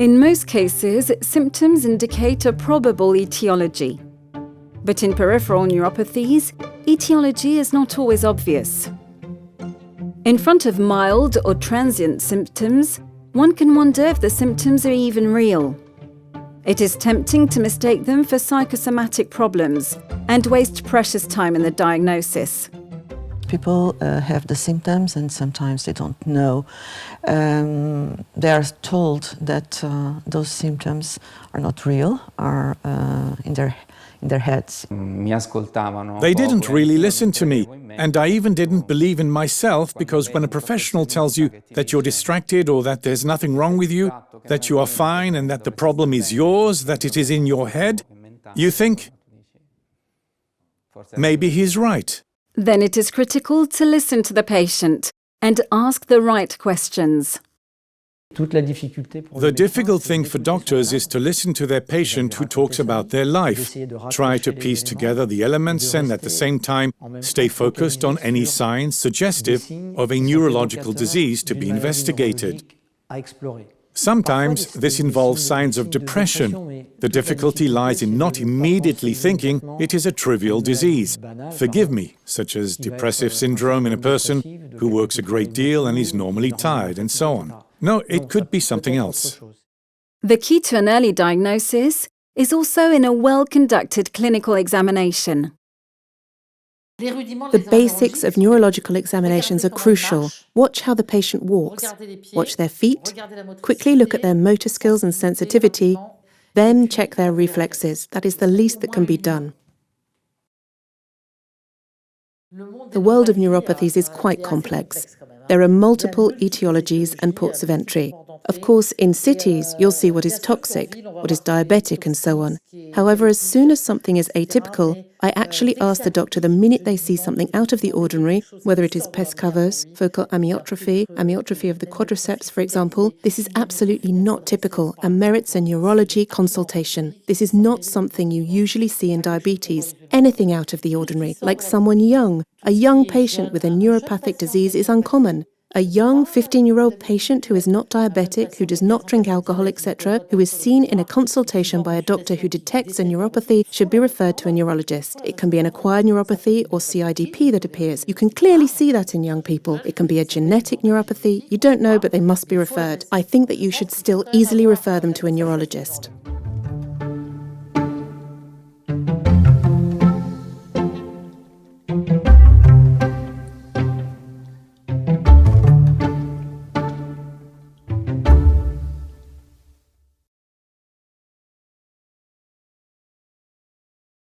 In most cases, symptoms indicate a probable etiology. But in peripheral neuropathies, etiology is not always obvious. In front of mild or transient symptoms, one can wonder if the symptoms are even real. It is tempting to mistake them for psychosomatic problems and waste precious time in the diagnosis. People have the symptoms and sometimes they don't know. They are told that those symptoms are not real, are in their heads. They didn't really listen to me, and I even didn't believe in myself, because when a professional tells you that you're distracted or that there's nothing wrong with you, that you are fine and that the problem is yours, that it is in your head, you think, maybe he's right. Then it is critical to listen to the patient and ask the right questions. The difficult thing for doctors is to listen to their patient who talks about their life, try to piece together the elements and at the same time stay focused on any signs suggestive of a neurological disease to be investigated. Sometimes this involves signs of depression. The difficulty lies in not immediately thinking it is a trivial disease. Forgive me, such as depressive syndrome in a person who works a great deal and is normally tired, and so on. No, it could be something else. The key to an early diagnosis is also in a well-conducted clinical examination. The basics of neurological examinations are crucial. Watch how the patient walks, watch their feet, quickly look at their motor skills and sensitivity, then check their reflexes. That is the least that can be done. The world of neuropathies is quite complex. There are multiple etiologies and ports of entry. Of course, in cities, you'll see what is toxic, what is diabetic, and so on. However, as soon as something is atypical, I actually ask the doctor the minute they see something out of the ordinary, whether it is pes cavus, focal amyotrophy of the quadriceps, for example. This is absolutely not typical and merits a neurology consultation. This is not something you usually see in diabetes. Anything out of the ordinary, like someone young. A young patient with a neuropathic disease is uncommon. A young 15-year-old patient who is not diabetic, who does not drink alcohol, etc., who is seen in a consultation by a doctor who detects a neuropathy should be referred to a neurologist. It can be an acquired neuropathy or CIDP that appears. You can clearly see that in young people. It can be a genetic neuropathy. You don't know, but they must be referred. I think that you should still easily refer them to a neurologist.